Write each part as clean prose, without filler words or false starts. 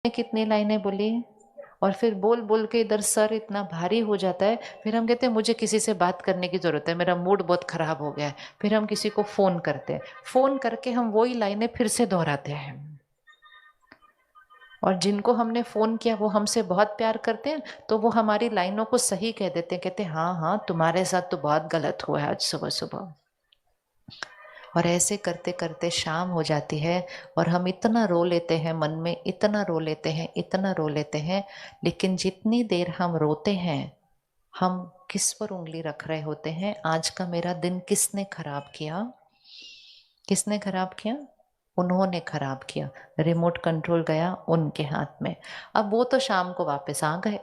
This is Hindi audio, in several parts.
कितनी लाइनें बोली और फिर बोल बोल के इधर सर इतना भारी हो जाता है। फिर हम कहते हैं मुझे किसी से बात करने की जरूरत है, मेरा मूड बहुत खराब हो गया है। फिर हम किसी को फोन करते हैं, फोन करके हम वही लाइनें फिर से दोहराते हैं। और जिनको हमने फोन किया वो हमसे बहुत प्यार करते हैं, तो वो हमारी लाइनों को सही कह देते हैं, कहते हैं हाँ हाँ तुम्हारे साथ तो बहुत गलत हुआ है आज सुबह सुबह। और ऐसे करते करते शाम हो जाती है और हम इतना रो लेते हैं मन में, इतना रो लेते हैं, इतना रो लेते हैं। लेकिन जितनी देर हम रोते हैं, हम किस पर उंगली रख रहे होते हैं? आज का मेरा दिन किसने खराब किया? किसने खराब किया? उन्होंने खराब किया। रिमोट कंट्रोल गया उनके हाथ में। अब वो तो शाम को वापस आ गए,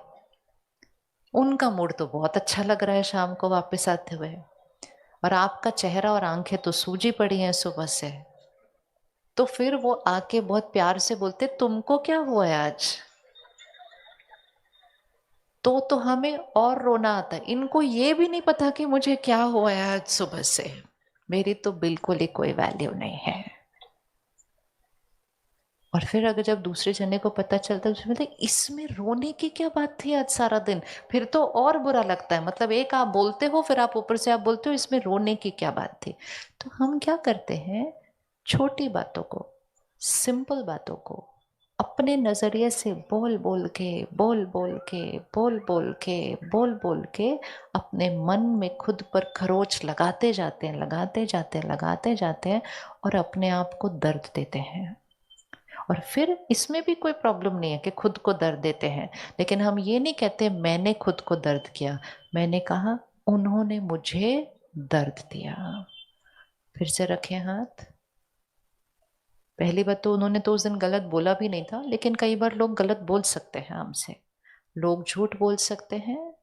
उनका मूड तो बहुत अच्छा लग रहा है शाम को वापस आते हुए, और आपका चेहरा और आंखें तो सूजी पड़ी हैं सुबह से। तो फिर वो आके बहुत प्यार से बोलते तुमको क्या हुआ है आज? तो हमें और रोना आता है। इनको ये भी नहीं पता कि मुझे क्या हुआ है आज सुबह से। मेरी तो बिल्कुल ही कोई वैल्यू नहीं है। और फिर अगर जब दूसरे जने को पता चलता है तो मतलब इसमें रोने की क्या बात थी आज सारा दिन, फिर तो और बुरा लगता है। मतलब एक आप बोलते हो, फिर आप ऊपर से आप बोलते हो इसमें रोने की क्या बात थी। तो हम क्या करते हैं, छोटी बातों को, सिंपल बातों को अपने नजरिए से बोल बोल के, बोल बोल के, बोल बोल के, बोल बोल के अपने मन में खुद पर खरोच लगाते जाते हैं, लगाते जाते हैं, लगाते जाते हैं, और अपने आप को दर्द देते हैं। और फिर इसमें भी कोई प्रॉब्लम नहीं है कि खुद को दर्द देते हैं, लेकिन हम ये नहीं कहते मैंने खुद को दर्द किया। मैंने कहा उन्होंने मुझे दर्द दिया। फिर से रखें हाथ। पहली बात तो उन्होंने तो उस दिन गलत बोला भी नहीं था, लेकिन कई बार लोग गलत बोल सकते हैं हमसे। लोग झूठ बोल सकते हैं,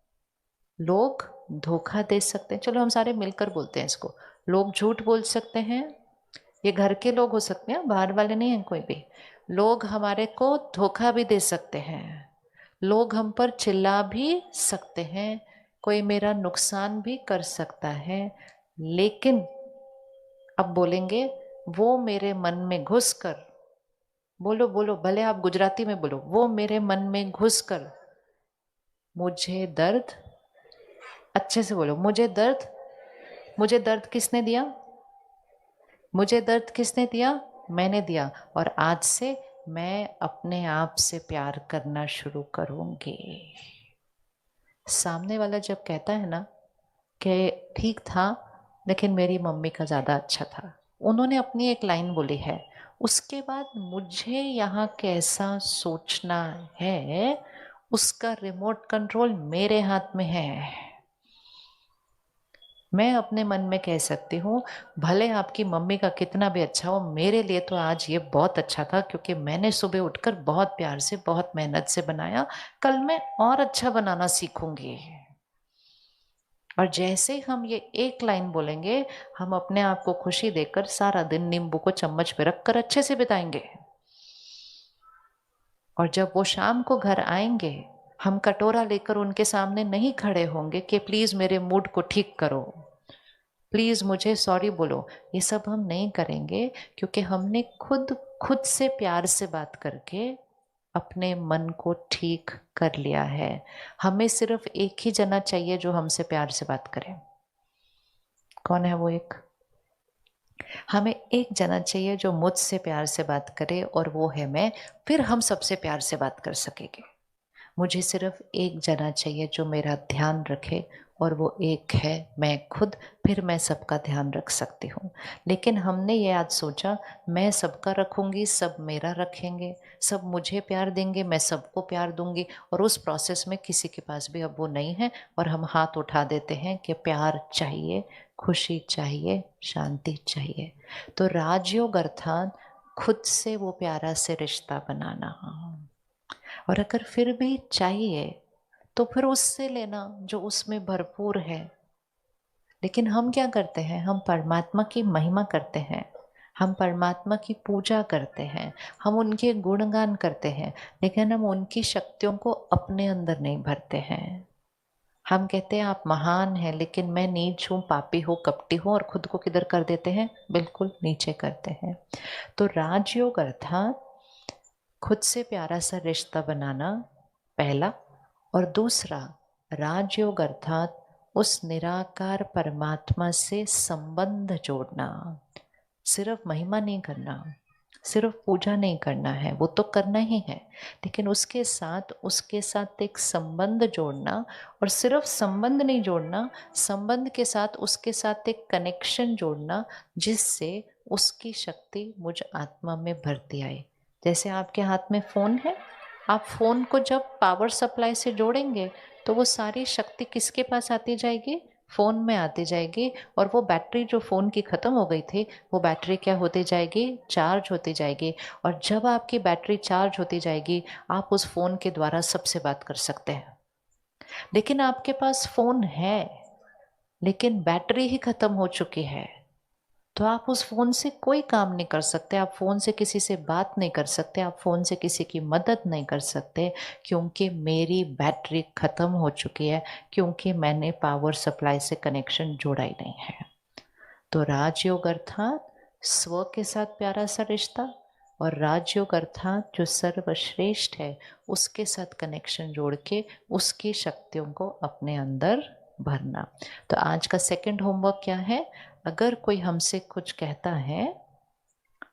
लोग धोखा दे सकते हैं। चलो हम सारे मिलकर बोलते हैं इसको। लोग झूठ बोल सकते हैं, ये घर के लोग हो सकते हैं, बाहर वाले नहीं हैं कोई भी। लोग हमारे को धोखा भी दे सकते हैं, लोग हम पर चिल्ला भी सकते हैं, कोई मेरा नुकसान भी कर सकता है। लेकिन अब बोलेंगे वो मेरे मन में घुसकर, बोलो बोलो, भले आप गुजराती में बोलो, वो मेरे मन में घुसकर मुझे दर्द, अच्छे से बोलो, मुझे दर्द, मुझे दर्द किसने दिया? मुझे दर्द किसने दिया? मैंने दिया। और आज से मैं अपने आप से प्यार करना शुरू करूंगी। सामने वाला जब कहता है ना कि ठीक था लेकिन मेरी मम्मी का ज्यादा अच्छा था, उन्होंने अपनी एक लाइन बोली है, उसके बाद मुझे यहाँ कैसा सोचना है उसका रिमोट कंट्रोल मेरे हाथ में है। मैं अपने मन में कह सकती हूँ भले आपकी मम्मी का कितना भी अच्छा हो, मेरे लिए तो आज ये बहुत अच्छा था क्योंकि मैंने सुबह उठकर बहुत प्यार से, बहुत मेहनत से बनाया। कल मैं और अच्छा बनाना सीखूंगी। और जैसे हम ये एक लाइन बोलेंगे, हम अपने आप को खुशी देकर सारा दिन नींबू को चम्मच पे रखकर अच्छे से बिताएंगे। और जब वो शाम को घर आएंगे, हम कटोरा लेकर उनके सामने नहीं खड़े होंगे कि प्लीज मेरे मूड को ठीक करो, प्लीज मुझे सॉरी बोलो। ये सब हम नहीं करेंगे क्योंकि हमने खुद खुद से प्यार से बात करके अपने मन को ठीक कर लिया है। हमें सिर्फ एक ही जना चाहिए जो हमसे प्यार से बात करे। कौन है वो एक? हमें एक जना चाहिए जो मुझसे प्यार से बात करे, और वो है मैं। फिर हम सबसे प्यार से बात कर सकेंगे। मुझे सिर्फ एक जना चाहिए जो मेरा ध्यान रखे, और वो एक है मैं खुद। फिर मैं सबका ध्यान रख सकती हूँ। लेकिन हमने ये आज सोचा मैं सबका रखूंगी, सब मेरा रखेंगे, सब मुझे प्यार देंगे, मैं सबको प्यार दूंगी, और उस प्रोसेस में किसी के पास भी अब वो नहीं है, और हम हाथ उठा देते हैं कि प्यार चाहिए, खुशी चाहिए, शांति चाहिए। तो राजयोग अर्थात खुद से वो प्यारा से रिश्ता बनाना। और अगर फिर भी चाहिए तो फिर उससे लेना जो उसमें भरपूर है। लेकिन हम क्या करते हैं, हम परमात्मा की महिमा करते हैं, हम परमात्मा की पूजा करते हैं, हम उनके गुणगान करते हैं, लेकिन हम उनकी शक्तियों को अपने अंदर नहीं भरते हैं। हम कहते हैं आप महान हैं, लेकिन मैं नीच हूँ, पापी हूँ, कपटी हूँ, और खुद को किधर कर देते हैं? बिल्कुल नीचे करते हैं। तो राजयोग अर्थात खुद से प्यारा सा रिश्ता बनाना पहला, और दूसरा राजयोग अर्थात उस निराकार परमात्मा से संबंध जोड़ना। सिर्फ महिमा नहीं करना, सिर्फ पूजा नहीं करना है, वो तो करना ही है, लेकिन उसके साथ एक संबंध जोड़ना। और सिर्फ संबंध नहीं जोड़ना, संबंध के साथ उसके साथ एक कनेक्शन जोड़ना, जिससे उसकी शक्ति मुझ आत्मा में भरती आए। जैसे आपके हाथ में फोन है, आप फोन को जब पावर सप्लाई से जोड़ेंगे तो वो सारी शक्ति किसके पास आती जाएगी? फोन में आती जाएगी। और वो बैटरी जो फोन की खत्म हो गई थी, वो बैटरी क्या होती जाएगी? चार्ज होती जाएगी। और जब आपकी बैटरी चार्ज होती जाएगी, आप उस फोन के द्वारा सबसे बात कर सकते हैं। लेकिन आपके पास फोन है, लेकिन बैटरी ही खत्म हो चुकी है, तो आप उस फोन से कोई काम नहीं कर सकते, आप फोन से किसी से बात नहीं कर सकते, आप फोन से किसी की मदद नहीं कर सकते, क्योंकि मेरी बैटरी खत्म हो चुकी है, क्योंकि मैंने पावर सप्लाई से कनेक्शन जोड़ा ही नहीं है। तो राजयोग अर्थात स्व के साथ प्यारा सा रिश्ता, और राजयोग अर्थात जो सर्वश्रेष्ठ है उसके साथ कनेक्शन जोड़ के उसकी शक्तियों को अपने अंदर भरना। तो आज का सेकंड होमवर्क क्या है? अगर कोई हमसे कुछ कहता है,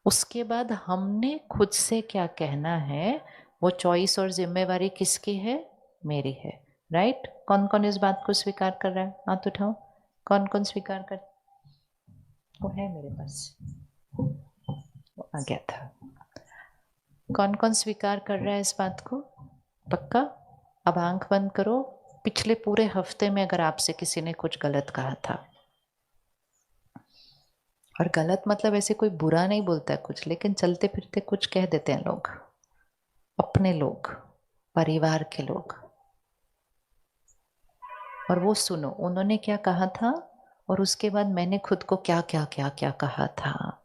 उसके बाद हमने खुद से क्या कहना है, वो चॉइस और जिम्मेवारी किसकी है? मेरी है। राइट? कौन कौन इस बात को स्वीकार कर रहा है? हाथ उठाओ। कौन कौन स्वीकार कर? वो है मेरे पास, वो आ गया था। कौन कौन स्वीकार कर रहा है इस बात को? पक्का? अब आंख बंद करो। पिछले पूरे हफ्ते में अगर आपसे किसी ने कुछ गलत कहा था, और गलत मतलब ऐसे कोई बुरा नहीं बोलता है कुछ, लेकिन चलते फिरते कुछ कह देते हैं लोग, अपने लोग, परिवार के लोग, और वो सुनो उन्होंने क्या कहा था, और उसके बाद मैंने खुद को क्या क्या क्या क्या कहा था।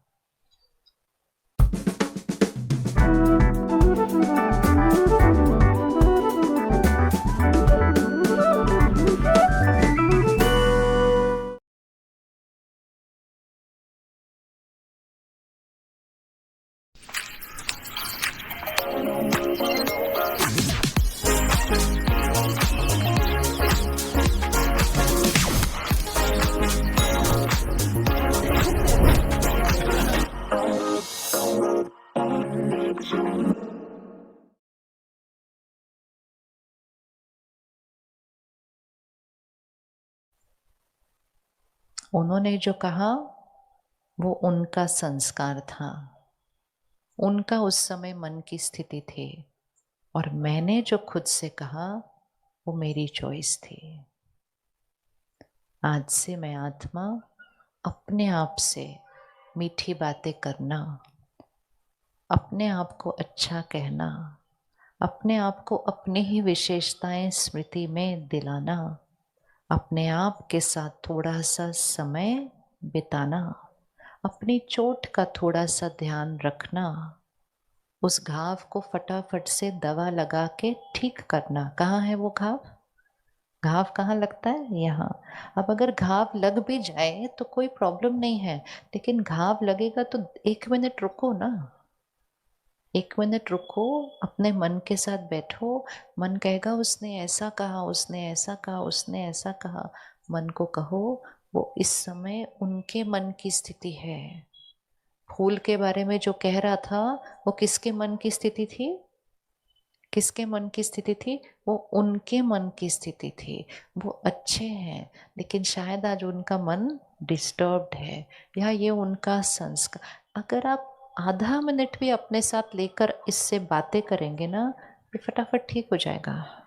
उन्होंने जो कहा वो उनका संस्कार था, उनका उस समय मन की स्थिति थी, और मैंने जो खुद से कहा वो मेरी चॉइस थी। आज से मैं आत्मा अपने आप से मीठी बातें करना, अपने आप को अच्छा कहना, अपने आप को अपनी ही विशेषताएं स्मृति में दिलाना, अपने आप के साथ थोड़ा सा समय बिताना, अपनी चोट का थोड़ा सा ध्यान रखना, उस घाव को फटाफट से दवा लगा के ठीक करना। कहाँ है वो घाव? घाव कहाँ लगता है? यहाँ। अब अगर घाव लग भी जाए तो कोई प्रॉब्लम नहीं है, लेकिन घाव लगेगा तो 1 मिनट रुको ना, 1 मिनट रुको, अपने मन के साथ बैठो। मन कहेगा उसने ऐसा कहा, उसने ऐसा कहा, उसने ऐसा कहा। मन को कहो वो इस समय उनके मन की स्थिति है। फूल के बारे में जो कह रहा था वो किसके मन की स्थिति थी? किसके मन की स्थिति थी? वो उनके मन की स्थिति थी। वो अच्छे हैं, लेकिन शायद आज उनका मन डिस्टर्ब्ड है, या ये उनका संस्कार। अगर आप आधा मिनट भी अपने साथ लेकर इससे बातें करेंगे ना, ये फटाफट ठीक हो जाएगा।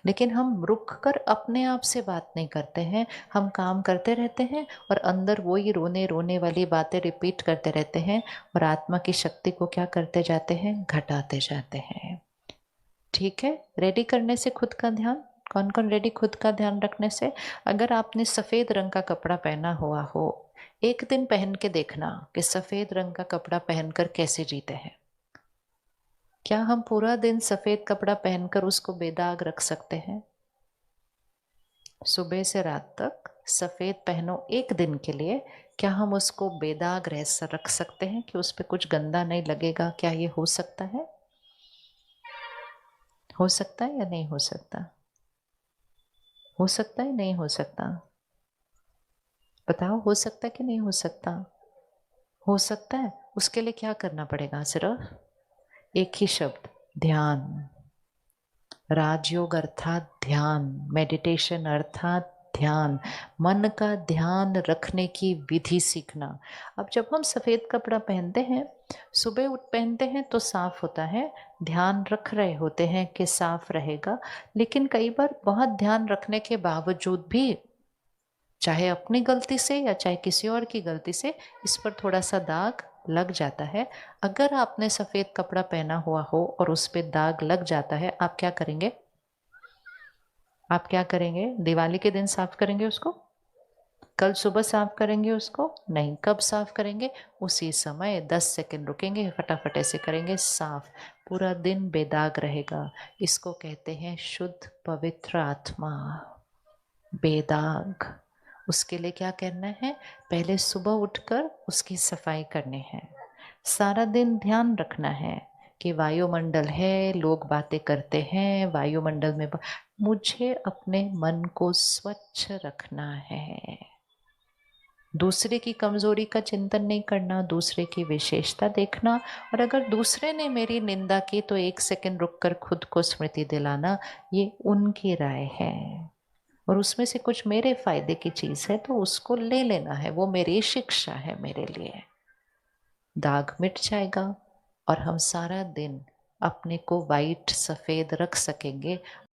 लेकिन हम रुक कर अपने आप से बात नहीं करते हैं, हम काम करते रहते हैं और अंदर वही रोने रोने वाली बातें रिपीट करते रहते हैं, और आत्मा की शक्ति को क्या करते जाते हैं? घटाते जाते हैं। ठीक है? रेडी करने से खुद का ध्यान, कौन कौन रेडी खुद का ध्यान रखने से? अगर आपने सफेद रंग का कपड़ा पहना हुआ हो, एक दिन पहन के देखना कि सफेद रंग का कपड़ा पहनकर कैसे जीते हैं। क्या हम पूरा दिन सफेद कपड़ा पहनकर उसको बेदाग रख सकते हैं? सुबह से रात तक सफेद पहनो एक दिन के लिए, क्या हम उसको बेदाग रख सकते हैं कि उस पर कुछ गंदा नहीं लगेगा? क्या ये हो सकता है? हो सकता है या नहीं हो सकता? हो सकता है, नहीं हो सकता? बताओ, हो सकता है कि नहीं हो सकता? हो सकता है। उसके लिए क्या करना पड़ेगा? सिर्फ एक ही शब्द, ध्यान। राजयोग अर्थात ध्यान, मेडिटेशन अर्थात ध्यान, मन का ध्यान रखने की विधि सीखना। अब जब हम सफेद कपड़ा पहनते हैं, सुबह उठ पहनते हैं तो साफ होता है, ध्यान रख रहे होते हैं कि साफ रहेगा, लेकिन कई बार बहुत ध्यान रखने के बावजूद भी, चाहे अपनी गलती से या चाहे किसी और की गलती से, इस पर थोड़ा सा दाग लग जाता है। अगर आपने सफेद कपड़ा पहना हुआ हो और उस पे दाग लग जाता है, आप क्या करेंगे? आप क्या करेंगे? दिवाली के दिन साफ करेंगे उसको? कल सुबह साफ करेंगे उसको? नहीं। कब साफ करेंगे? उसी समय 10 सेकंड रुकेंगे, फटाफट ऐसे करेंगे साफ, पूरा दिन बेदाग रहेगा। इसको कहते हैं शुद्ध पवित्र आत्मा, बेदाग। उसके लिए क्या करना है? पहले सुबह उठकर उसकी सफाई करनी है। सारा दिन ध्यान रखना है कि वायुमंडल है, लोग बातें करते हैं, वायुमंडल में मुझे अपने मन को स्वच्छ रखना है। दूसरे की कमजोरी का चिंतन नहीं करना, दूसरे की विशेषता देखना, और अगर दूसरे ने मेरी निंदा की तो एक सेकंड रुककर खुद को स्मृति दिलाना, ये उनकी राय है और उसमें से कुछ मेरे फायदे की चीज है तो उसको ले लेना है, वो मेरी शिक्षा है मेरे लिए। दाग मिट जाएगा और हम सारा दिन अपने को वाइट सफेद रख सकेंगे।